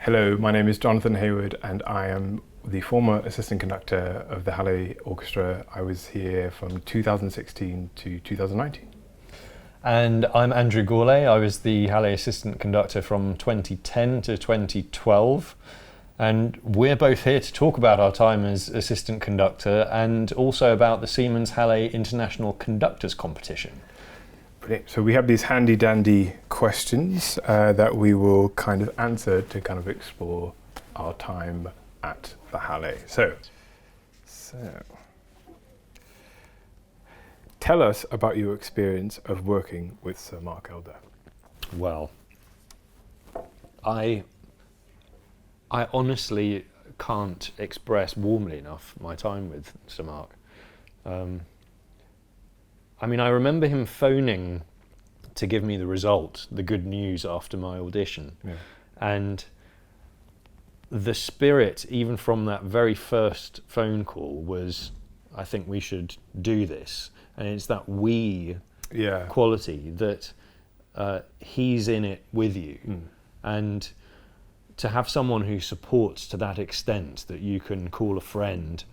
Hello, my name is Jonathon Heyward and I am the former assistant conductor of the Halle Orchestra. I was here from 2016 to 2019. And I'm Andrew Gourlay. I was the Halle assistant conductor from 2010 to 2012. And we're both here to talk about our time as assistant conductor and also about the Siemens Halle International Conductors competition. Brilliant. So we have these handy dandy questions that we will kind of answer to kind of explore our time at the Halle. So tell us about your experience of working with Sir Mark Elder. Well, I honestly can't express warmly enough my time with Sir Mark. I remember him phoning to give me the result, the good news after my audition. Yeah. And the spirit, even from that very first phone call, was, I think we should do this. And it's that we quality that he's in it with you. And to have someone who supports to that extent that you can call a friend,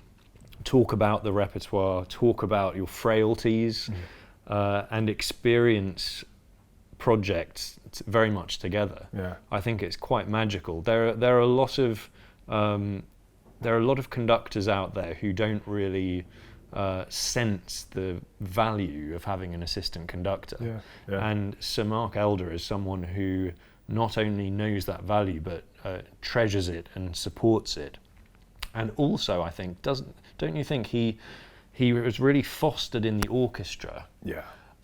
talk about the repertoire, talk about your frailties, and experience projects very much together. Yeah. I think it's quite magical. There are a lot of conductors out there who don't really sense the value of having an assistant conductor. Yeah. Yeah. And Sir Mark Elder is someone who not only knows that value but treasures it and supports it. And also, I think, don't you think he was really fostered in the orchestra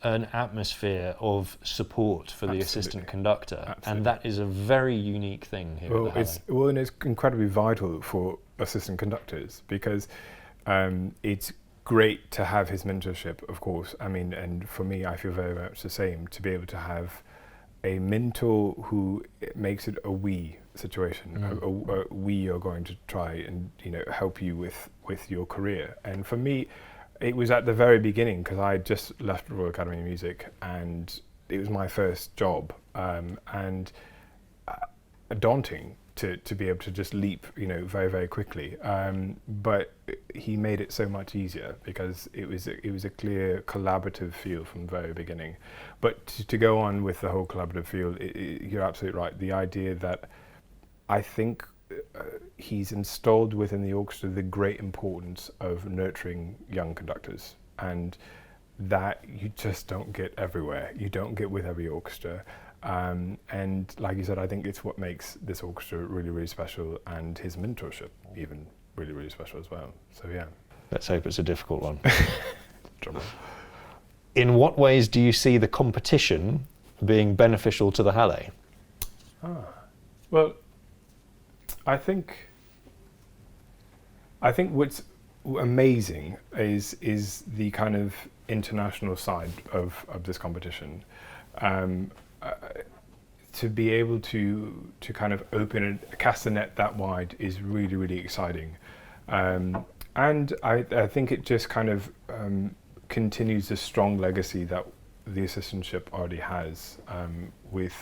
an atmosphere of support for the assistant conductor. Absolutely. And that is a very unique thing here at the Halle. And it's incredibly vital for assistant conductors because it's great to have his mentorship, of course. And for me, I feel very much the same, to be able to have a mentor who makes it a we situation. We are going to try and help you with your career. And for me, it was at the very beginning because I just left Royal Academy of Music and it was my first job, and daunting to be able to just leap very, very quickly. But he made it so much easier because it was a clear collaborative feel from the very beginning. But to go on with the whole collaborative feel, you're absolutely right. The idea that I think he's installed within the orchestra the great importance of nurturing young conductors, and that you just don't get everywhere. You don't get with every orchestra. And like you said, I think it's what makes this orchestra really, really special, and his mentorship even really, really special as well. So yeah. Let's hope it's a difficult one. In what ways do you see the competition being beneficial to the Halle? Well, I think what's amazing is the kind of international side of this competition. To be able to kind of cast the net that wide is really, really exciting. And I think it just kind of continues the strong legacy that the assistantship already has, with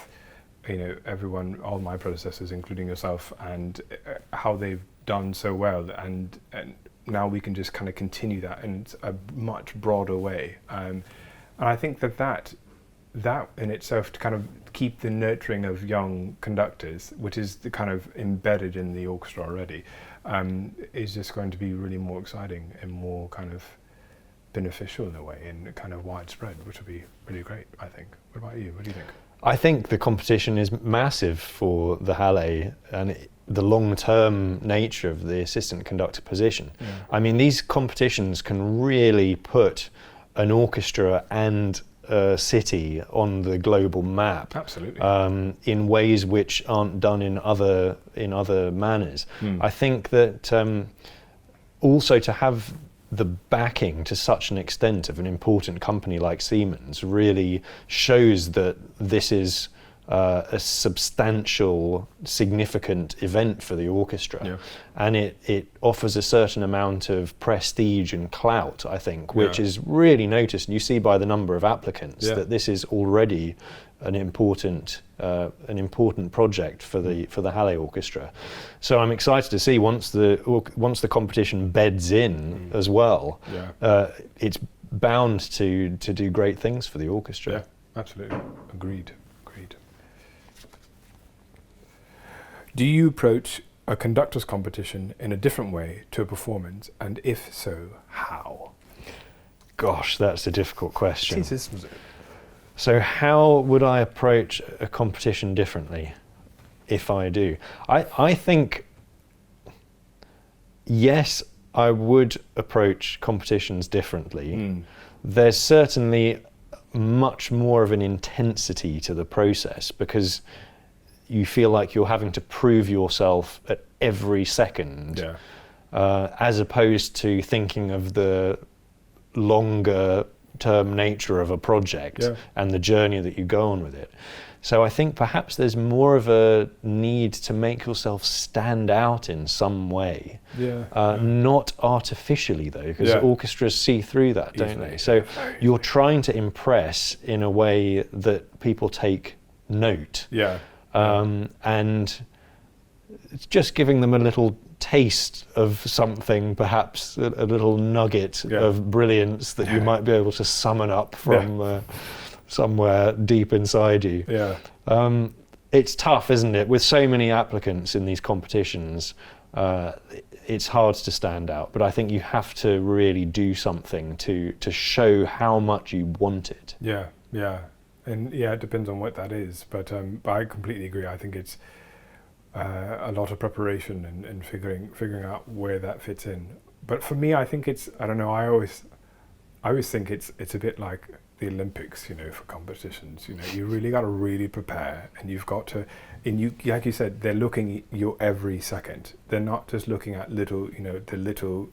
everyone, all my predecessors, including yourself, and how they've done so well, and now we can just kind of continue that in a much broader way. And I think that in itself, to kind of keep the nurturing of young conductors, which is the kind of embedded in the orchestra already, is just going to be really more exciting and more kind of beneficial in a way, and kind of widespread, which will be really great, I think. What about you? What do you think? I think the competition is massive for the Halle and the long-term nature of the assistant conductor position. These competitions can really put an orchestra and a city on the global map. Absolutely. In ways which aren't done in other manners. I think that also to have the backing to such an extent of an important company like Siemens really shows that this is a substantial, significant event for the orchestra. And it offers a certain amount of prestige and clout, I think, which is really noticed. You see by the number of applicants that this is already an important project for the Halle Orchestra. So I'm excited to see once the competition beds in as well. It's bound to do great things for the orchestra. Yeah, absolutely. Agreed. Do you approach a conductor's competition in a different way to a performance, and if so, how? Gosh, that's a difficult question. Jesus, was it? So how would I approach a competition differently if I do? I think, yes, I would approach competitions differently. There's certainly much more of an intensity to the process because you feel like you're having to prove yourself at every second, as opposed to thinking of the longer term nature of a project and the journey that you go on with it. So I think perhaps there's more of a need to make yourself stand out in some way, not artificially though, because orchestras see through that, don't they? So you're trying to impress in a way that people take note. And it's just giving them a little taste of something, perhaps a little nugget of brilliance that you might be able to summon up from somewhere deep inside you. It's tough, isn't it? With so many applicants in these competitions, it's hard to stand out, but I think you have to really do something to show how much you want it. And it depends on what that is, but I completely agree. I think it's a lot of preparation and figuring out where that fits in. But for me, I think it's, I don't know, I always think it's a bit like the Olympics, for competitions. You really got to really prepare, and you've got to, like you said, they're looking at you every second. They're not just looking at little, the little,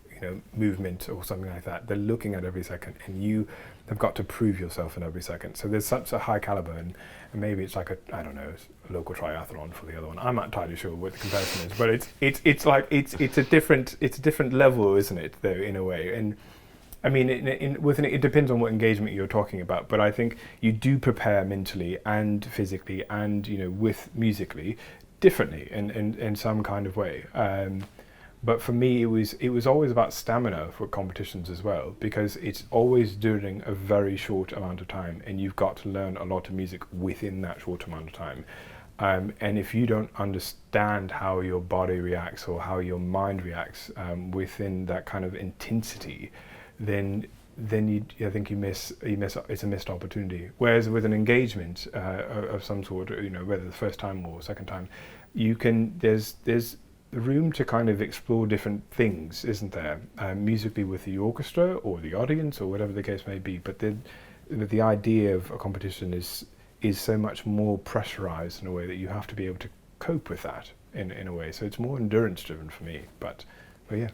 movement or something like that. They're looking at every second, and you have got to prove yourself in every second. So there's such a high caliber, and maybe it's like a local triathlon for the other one. I'm not entirely sure what the comparison is, but it's a different level, isn't it? Though, in a way, and I mean, it depends on what engagement you're talking about. But I think you do prepare mentally and physically, and with musically, differently in some kind of way. But for me, it was always about stamina for competitions as well, because it's always during a very short amount of time, and you've got to learn a lot of music within that short amount of time. And if you don't understand how your body reacts or how your mind reacts within that kind of intensity, then I think you miss. It's a missed opportunity. Whereas with an engagement of some sort, whether the first time or second time, there's room to kind of explore different things, isn't there? Musically with the orchestra or the audience or whatever the case may be. But the idea of a competition is so much more pressurized in a way that you have to be able to cope with that in a way. So it's more endurance driven for me. But yeah.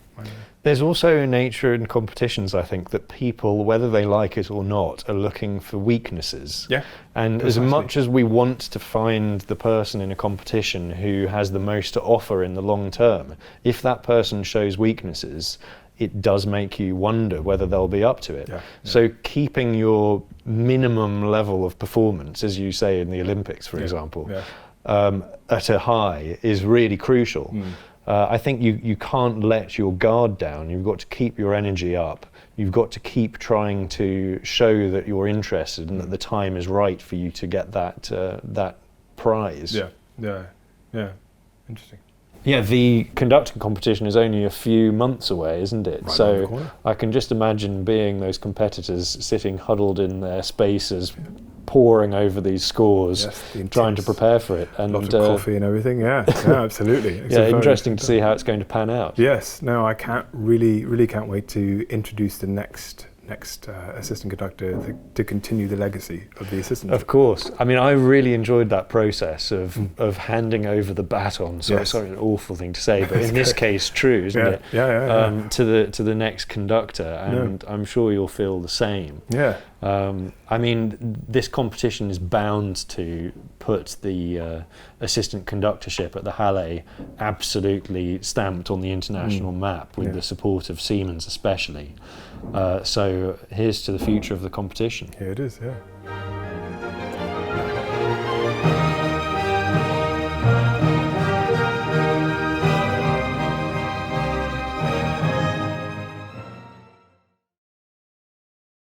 There's also a nature in competitions, I think, that people, whether they like it or not, are looking for weaknesses. And precisely. As much as we want to find the person in a competition who has the most to offer in the long term, if that person shows weaknesses, it does make you wonder whether they'll be up to it. So keeping your minimum level of performance, as you say in the Olympics, for example, at a high is really crucial. I think you can't let your guard down. You've got to keep your energy up. You've got to keep trying to show that you're interested and that the time is right for you to get that prize. Interesting. Yeah, the conducting competition is only a few months away, isn't it? Right, so I can just imagine being those competitors sitting huddled in their spaces, poring over these scores, trying to prepare for it. And lots of coffee and everything. Absolutely. Interesting to see how it's going to pan out. Yes. No, I really can't wait to introduce the next assistant conductor to continue the legacy of the assistant. Of course. I mean, I really enjoyed that process of handing over the baton. So sorry, an awful thing to say, but in this case, true, isn't it? To the next conductor, and I'm sure you'll feel the same. I mean, this competition is bound to put the assistant conductorship at the Halle absolutely stamped on the international map with the support of Siemens especially. So here's to the future of the competition. Here it is,